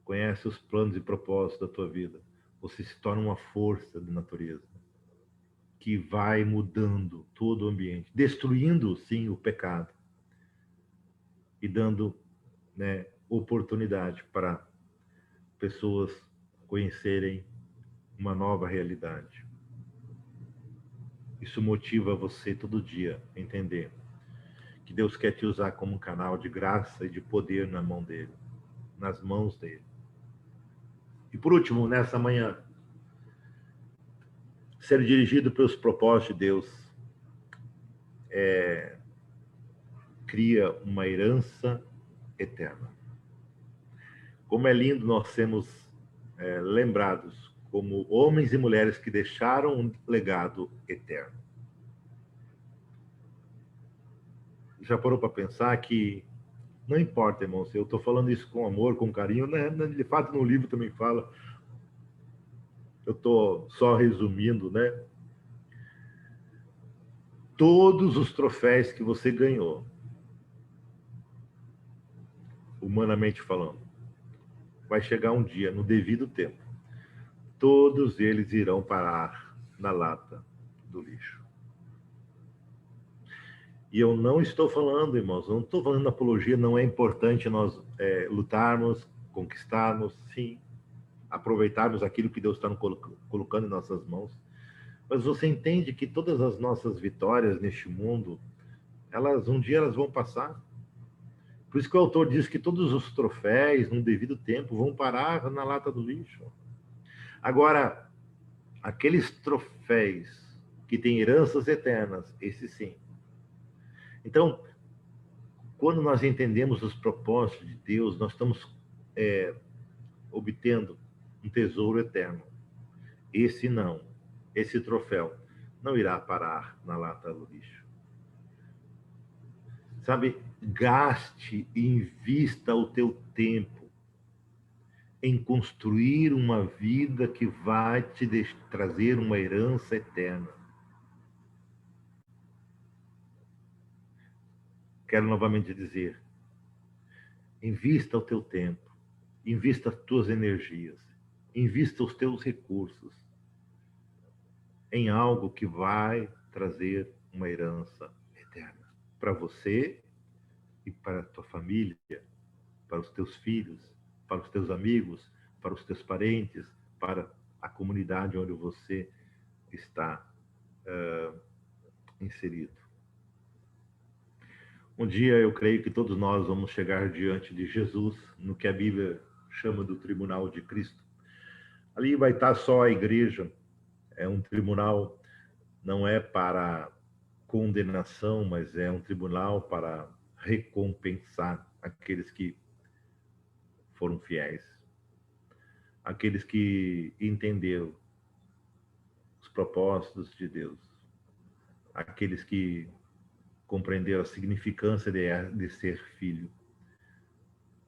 conhece os planos e propósitos da tua vida, você se torna uma força da natureza que vai mudando todo o ambiente, destruindo, sim, o pecado e dando, né, oportunidade para pessoas conhecerem uma nova realidade. Isso motiva você todo dia a entender que Deus quer te usar como um canal de graça e de poder na mão dele, nas mãos dele. E por último, nessa manhã, ser dirigido pelos propósitos de Deus cria uma herança eterna. Como é lindo nós sermos lembrados como homens e mulheres que deixaram um legado eterno. Já parou para pensar que não importa, irmãos, eu estou falando isso com amor, com carinho, né? De fato no livro também fala, eu estou só resumindo, né? Todos os troféus que você ganhou, humanamente falando, vai chegar um dia, no devido tempo, todos eles irão parar na lata do lixo. E eu não estou falando, irmãos, não estou falando apologia, não é importante nós lutarmos, conquistarmos, sim, aproveitarmos aquilo que Deus está colocando em nossas mãos. Mas você entende que todas as nossas vitórias neste mundo, um dia elas vão passar. Por isso que o autor diz que todos os troféus, no devido tempo, vão parar na lata do lixo. Agora, aqueles troféus que têm heranças eternas, esses sim. Então, quando nós entendemos os propósitos de Deus, nós estamos obtendo um tesouro eterno. Esse troféu, não irá parar na lata do lixo. Sabe, gaste e invista o teu tempo em construir uma vida que vai te trazer uma herança eterna. Quero novamente dizer, invista o teu tempo, invista as tuas energias, invista os teus recursos em algo que vai trazer uma herança eterna para você e para a tua família, para os teus filhos, para os teus amigos, para os teus parentes, para a comunidade onde você está inserido. Um dia eu creio que todos nós vamos chegar diante de Jesus, no que a Bíblia chama do tribunal de Cristo. Ali vai estar só a igreja, é um tribunal, não é para condenação, mas é um tribunal para recompensar aqueles que foram fiéis, aqueles que entenderam os propósitos de Deus, aqueles que compreenderam a significância de ser filho,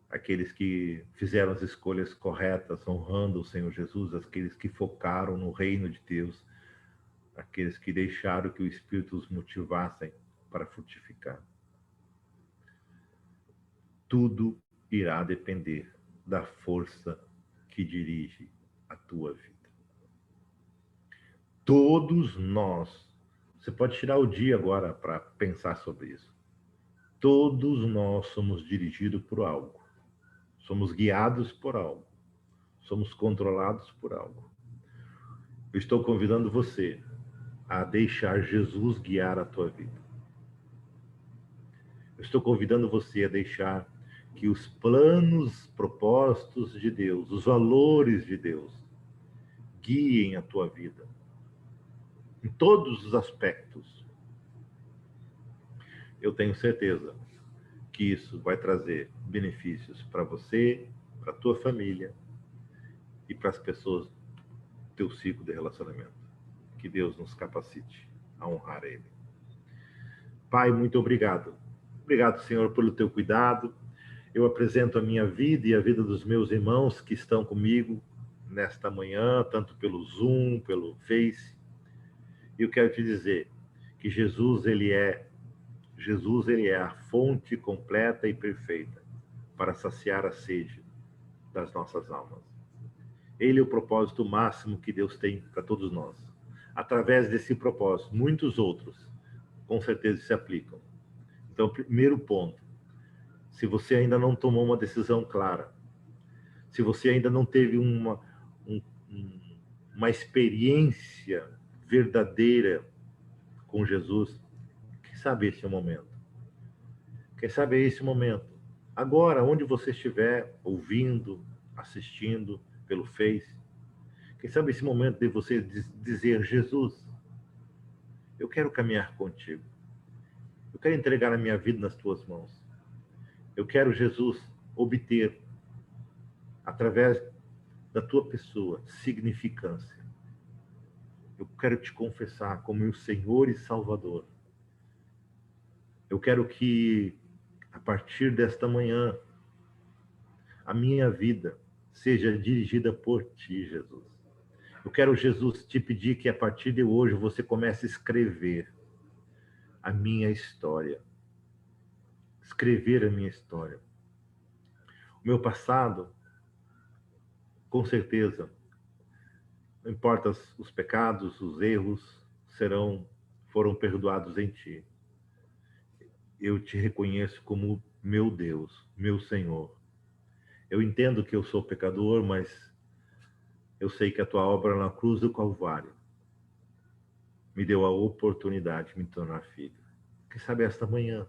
aqueles que fizeram as escolhas corretas, honrando o Senhor Jesus, aqueles que focaram no reino de Deus, aqueles que deixaram que o Espírito os motivassem para frutificar. Tudo irá depender da força que dirige a tua vida. Todos nós, você pode tirar o dia agora para pensar sobre isso. Todos nós somos dirigidos por algo. Somos guiados por algo. Somos controlados por algo. Eu estou convidando você a deixar Jesus guiar a tua vida. Eu estou convidando você a deixar que os planos, propósitos de Deus, os valores de Deus, guiem a tua vida. Em todos os aspectos. Eu tenho certeza que isso vai trazer benefícios para você, para a tua família e para as pessoas do teu ciclo de relacionamento. Que Deus nos capacite a honrar Ele. Pai, muito obrigado. Obrigado, Senhor, pelo teu cuidado. Eu apresento a minha vida e a vida dos meus irmãos que estão comigo nesta manhã, tanto pelo Zoom, pelo Face. E eu quero te dizer que Jesus, ele é a fonte completa e perfeita para saciar a sede das nossas almas. Ele é o propósito máximo que Deus tem para todos nós. Através desse propósito, muitos outros, com certeza, se aplicam. Então, primeiro ponto, se você ainda não tomou uma decisão clara, se você ainda não teve uma experiência verdadeira com Jesus, quem sabe esse é o momento. Quem sabe é esse o momento. Agora, onde você estiver ouvindo, assistindo pelo Face, quem sabe esse momento de você dizer: Jesus, eu quero caminhar contigo. Eu quero entregar a minha vida nas tuas mãos. Eu quero, Jesus, obter, através da tua pessoa, significância. Eu quero te confessar como meu Senhor e Salvador. Eu quero que, a partir desta manhã, a minha vida seja dirigida por ti, Jesus. Eu quero, Jesus, te pedir que a partir de hoje você comece a escrever a minha história. Escrever a minha história. O meu passado, com certeza, não importa os pecados, os erros, foram perdoados em ti. Eu te reconheço como meu Deus, meu Senhor. Eu entendo que eu sou pecador, mas eu sei que a tua obra na cruz do Calvário me deu a oportunidade de me tornar filho. Quem sabe esta manhã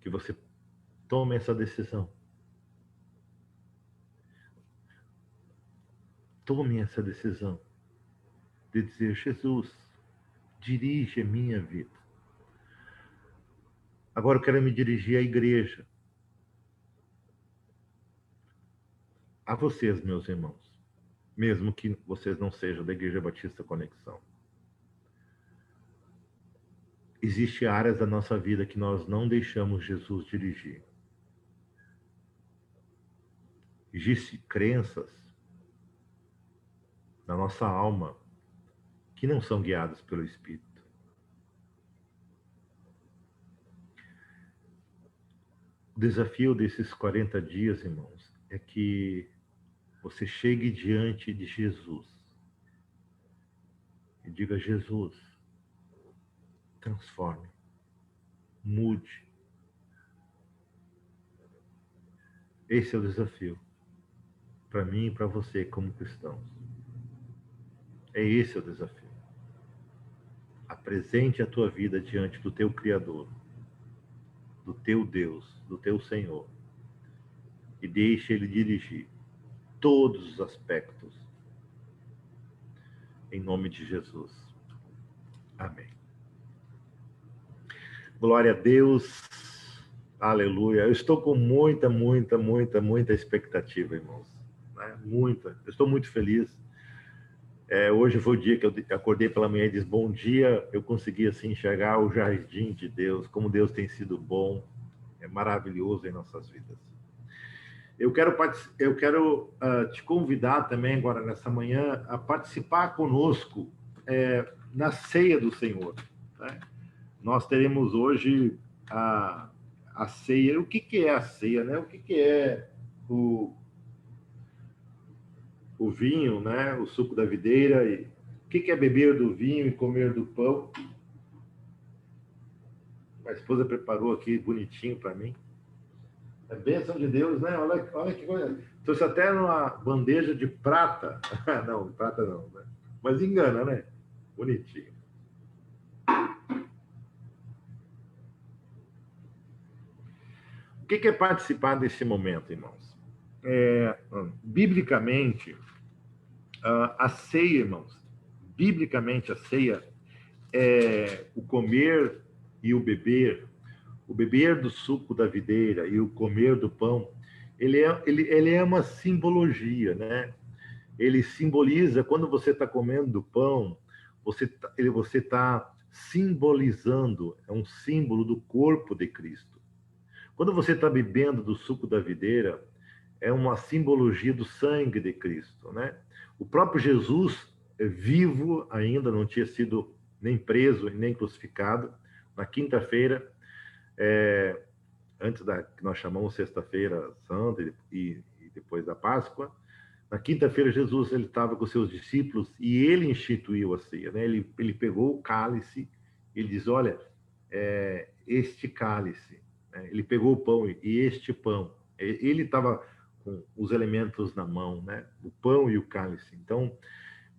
que você tome essa decisão. Tome essa decisão de dizer: Jesus, dirige a minha vida. Agora eu quero me dirigir à igreja. A vocês, meus irmãos, mesmo que vocês não sejam da Igreja Batista Conexão. existem áreas da nossa vida que nós não deixamos Jesus dirigir. Existem crenças na nossa alma que não são guiadas pelo Espírito. O desafio desses 40 dias, irmãos, é que você chegue diante de Jesus e diga: Jesus, transforme, mude. Esse é o desafio para mim e para você como cristãos. É esse o desafio. Apresente a tua vida diante do teu Criador, do teu Deus, do teu Senhor, e deixe Ele dirigir todos os aspectos, em nome de Jesus. Amém. Glória a Deus. Aleluia. Eu estou com muita expectativa, irmãos. Né? Muita. Eu estou muito feliz. Hoje foi o dia que eu acordei pela manhã e disse: bom dia. Eu consegui assim enxergar o jardim de Deus, como Deus tem sido bom, é maravilhoso em nossas vidas. Eu quero te convidar também agora nessa manhã a participar conosco na ceia do Senhor. Né? Nós teremos hoje a ceia. O que é a ceia, né? O que é o vinho, né? O suco da videira. E o que é beber do vinho e comer do pão? A esposa preparou aqui bonitinho para mim. É bênção de Deus, né? Olha que coisa. Trouxe até numa bandeja de prata. Não, prata não, né? Mas engana, né? Bonitinho. O que é participar desse momento, irmãos? Biblicamente, a ceia, irmãos, biblicamente a ceia é o comer e o beber do suco da videira e o comer do pão. Ele é uma simbologia, né? Ele simboliza, quando você está comendo do pão, você está simbolizando, é um símbolo do corpo de Cristo. Quando você está bebendo do suco da videira, é uma simbologia do sangue de Cristo, né? O próprio Jesus, vivo ainda, não tinha sido nem preso nem crucificado, na quinta-feira, antes da que nós chamamos Sexta-feira Santa e depois da Páscoa, na quinta-feira Jesus ele estava com seus discípulos e ele instituiu a ceia, né? Ele pegou o cálice, ele diz: olha, este cálice, né? Ele pegou o pão e este pão, ele estava com os elementos na mão, né? O pão e o cálice. Então,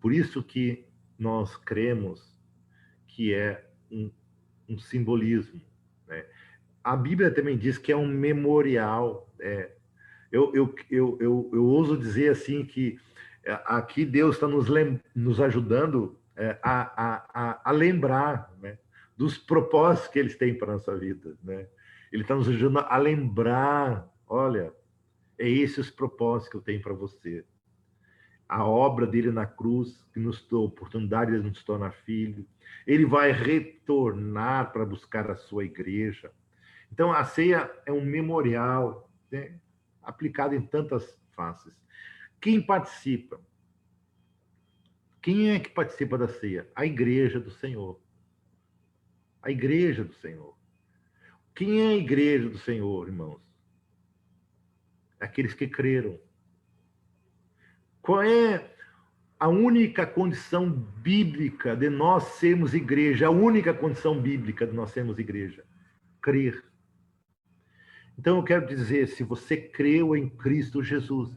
por isso que nós cremos que é um simbolismo, né? A Bíblia também diz que é um memorial. Eu ouso dizer assim que aqui Deus está nos ajudando a lembrar, né, dos propósitos que Ele tem para a nossa vida, né? Ele está nos ajudando a lembrar: olha, é esses os propósitos que eu tenho para você. A obra dele na cruz, que nos deu a oportunidade de nos tornar filho. Ele vai retornar para buscar a sua igreja. Então, a ceia é um memorial, né, aplicado em tantas faces. Quem participa? Quem é que participa da ceia? A igreja do Senhor. A igreja do Senhor. Quem é a igreja do Senhor, irmãos? Aqueles que creram. Qual é a única condição bíblica de nós sermos igreja? A única condição bíblica de nós sermos igreja? Crer. Então eu quero dizer, se você creu em Cristo Jesus,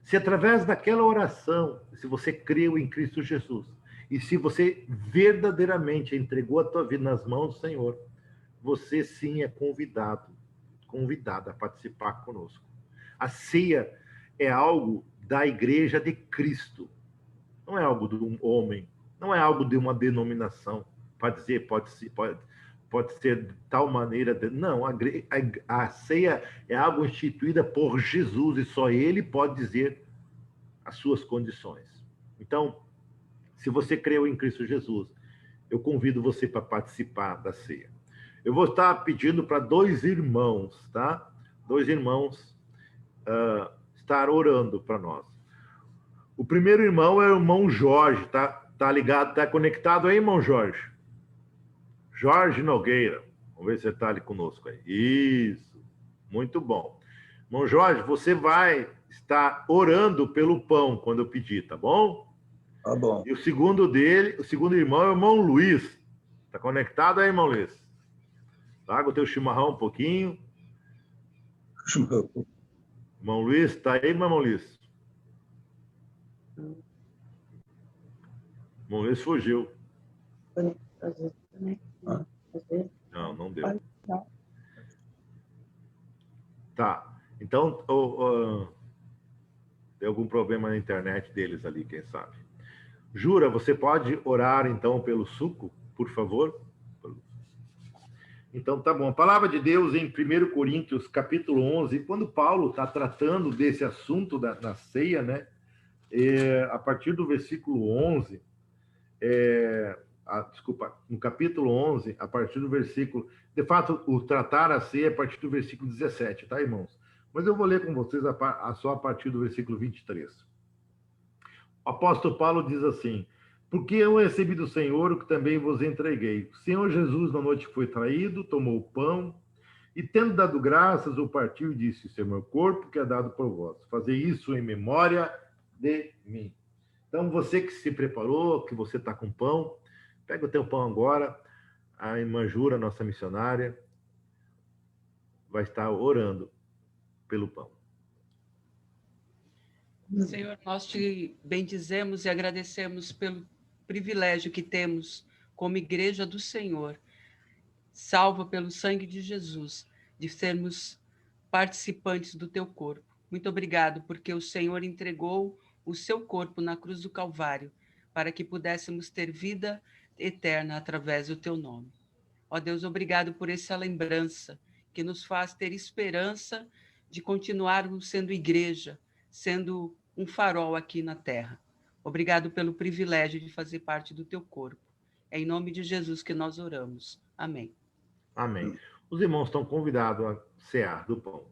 se através daquela oração, se você creu em Cristo Jesus, e se você verdadeiramente entregou a tua vida nas mãos do Senhor, você sim é convidada a participar conosco. A ceia é algo da igreja de Cristo. Não é algo de um homem, não é algo de uma denominação, para dizer, pode ser de tal maneira. Não, a ceia é algo instituída por Jesus e só Ele pode dizer as suas condições. Então, se você creu em Cristo Jesus, eu convido você para participar da ceia. Eu vou estar pedindo para 2 irmãos, tá? 2 irmãos estar orando para nós. O primeiro irmão é o irmão Jorge, tá ligado, tá conectado aí, irmão Jorge? Jorge Nogueira. Vamos ver se ele está ali conosco aí. Isso, muito bom. Irmão Jorge, você vai estar orando pelo pão quando eu pedir, tá bom? Tá bom. E o segundo irmão é o irmão Luiz. Tá conectado aí, irmão Luiz? Traga o teu chimarrão um pouquinho. Irmão Luiz, tá aí, irmão Luiz? Irmão Luiz fugiu. Não deu. Tá. Então, tem algum problema na internet deles ali, quem sabe. Jura, você pode orar, então, pelo suco, por favor? Então, tá bom. A palavra de Deus em 1 Coríntios, capítulo 11, quando Paulo está tratando desse assunto da ceia, né? A partir do versículo 11, no capítulo 11, a partir do versículo... De fato, o tratar a ceia é a partir do versículo 17, tá, irmãos? Mas eu vou ler com vocês só a partir do versículo 23. O apóstolo Paulo diz assim: porque eu recebi do Senhor o que também vos entreguei. O Senhor Jesus, na noite que foi traído, tomou o pão e, tendo dado graças, o partiu e disse: isso é meu corpo que é dado por vós. Fazei isso em memória de mim. Então, você que se preparou, que você está com pão, pega o teu pão agora. A irmã Jura, nossa missionária, vai estar orando pelo pão. Senhor, nós te bendizemos e agradecemos pelo privilégio que temos como igreja do Senhor, salva pelo sangue de Jesus, de sermos participantes do teu corpo. Muito obrigado, porque o Senhor entregou o seu corpo na cruz do Calvário, para que pudéssemos ter vida eterna através do teu nome. Ó Deus, obrigado por essa lembrança que nos faz ter esperança de continuarmos sendo igreja, sendo um farol aqui na terra. Obrigado pelo privilégio de fazer parte do teu corpo. É em nome de Jesus que nós oramos. Amém. Amém. Os irmãos estão convidados a cear do pão.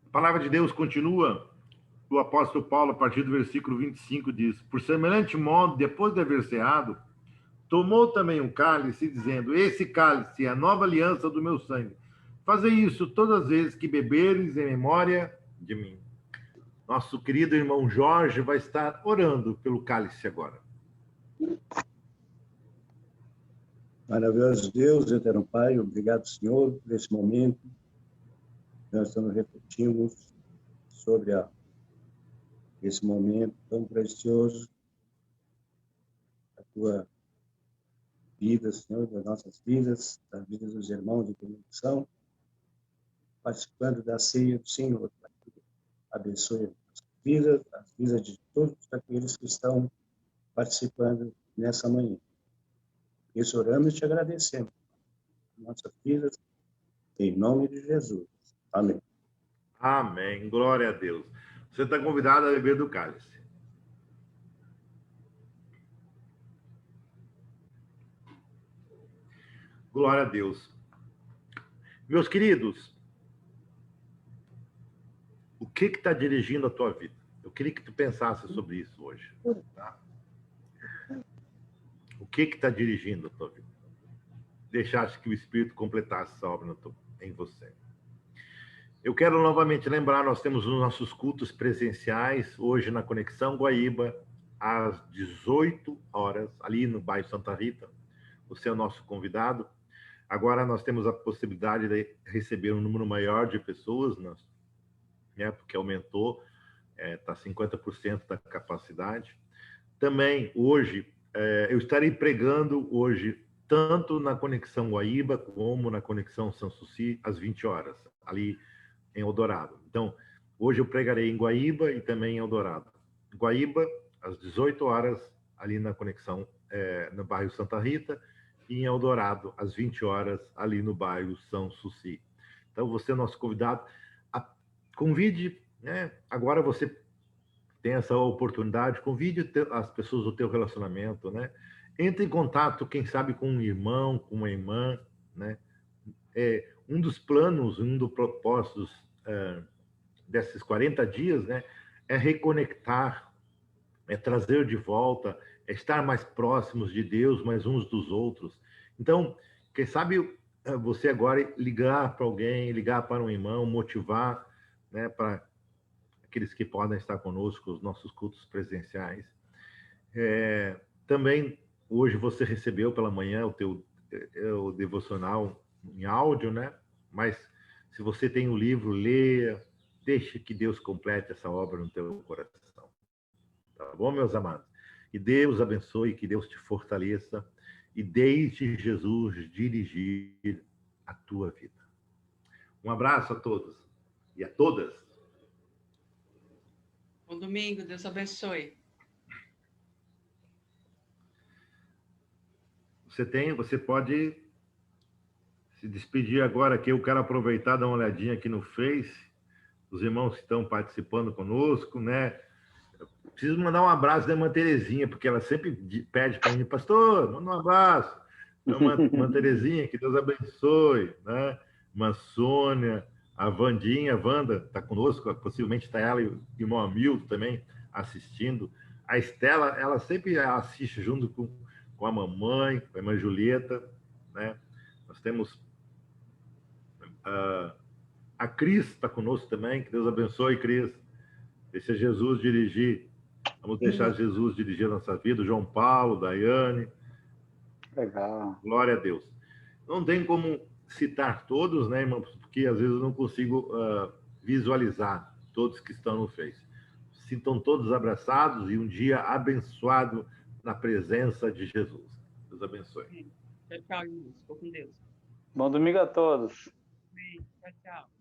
A palavra de Deus continua. O apóstolo Paulo, a partir do versículo 25, diz: por semelhante modo, depois de haver ceado, tomou também um cálice, dizendo: esse cálice é a nova aliança do meu sangue. Fazei isso todas as vezes que beberes em memória de mim. Nosso querido irmão Jorge vai estar orando pelo cálice agora. Maravilhoso Deus, eterno Pai, obrigado, Senhor, por esse momento. Nós estamos refletindo sobre esse momento tão precioso da tua vida, Senhor, das nossas vidas, das vidas dos irmãos de conexão, participando da ceia do Senhor. Abençoe as vidas de todos aqueles que estão participando nessa manhã. Isso oramos e te agradecemos. Nossas vidas, em nome de Jesus. Amém. Amém. Glória a Deus. Você está convidado a beber do cálice. Glória a Deus. Meus queridos, o que está dirigindo a tua vida? Eu queria que tu pensasse sobre isso hoje. Tá? O que está dirigindo a tua vida? Deixaste que o Espírito completasse essa obra em você. Eu quero novamente lembrar, nós temos os nossos cultos presenciais, hoje na Conexão Guaíba, às 18 horas, ali no bairro Santa Rita. Você é o nosso convidado. Agora nós temos a possibilidade de receber um número maior de pessoas, né, porque aumentou, está 50% da capacidade. Também, hoje, eu estarei pregando hoje, tanto na Conexão Guaíba, como na Conexão Sanssouci, às 20 horas, ali em Eldorado. Então, hoje eu pregarei em Guaíba e também em Eldorado. Guaíba, às 18 horas, ali na conexão, no bairro Santa Rita, e em Eldorado, às 20 horas, ali no bairro São Suci. Então, você é nosso convidado. Convide, né? Agora você tem essa oportunidade, convide as pessoas do teu relacionamento, né? Entre em contato, quem sabe, com um irmão, com uma irmã, né? Um dos planos, um dos propósitos desses 40 dias, né? É reconectar, é trazer de volta, é estar mais próximos de Deus, mais uns dos outros. Então, quem sabe você agora ligar para alguém, ligar para um irmão, motivar, né? Para aqueles que podem estar conosco, os nossos cultos presenciais. Também, hoje você recebeu pela manhã o devocional em áudio, né? Mas, se você tem o livro, leia, deixe que Deus complete essa obra no teu coração. Tá bom, meus amados? Que Deus abençoe, que Deus te fortaleça e deixe Jesus dirigir a tua vida. Um abraço a todos e a todas. Bom domingo, Deus abençoe. Você pode se despedir agora, que eu quero aproveitar, dar uma olhadinha aqui no Face, os irmãos que estão participando conosco, né? Eu preciso mandar um abraço da irmã Terezinha, porque ela sempre pede para mim, pastor, manda um abraço. Então, irmã Terezinha, que Deus abençoe, né? Irmã Sônia, a Wanda está conosco, possivelmente está ela e o irmão Hamilton também assistindo. A Estela, ela sempre assiste junto com a mamãe, com a irmã Julieta, né? Nós temos a Cris está conosco também, que Deus abençoe, Cris. Deixa Jesus dirigir. Vamos deixar Jesus dirigir a nossa vida. João Paulo, Daiane. Legal. Glória a Deus. Não tem como citar todos, né, irmão? Porque às vezes eu não consigo visualizar todos que estão no Face. Sintam todos abraçados e um dia abençoado na presença de Jesus. Deus abençoe. Tchau, tchau, irmãos. Ficou com Deus. Bom domingo a todos. Amém. Tchau, tchau.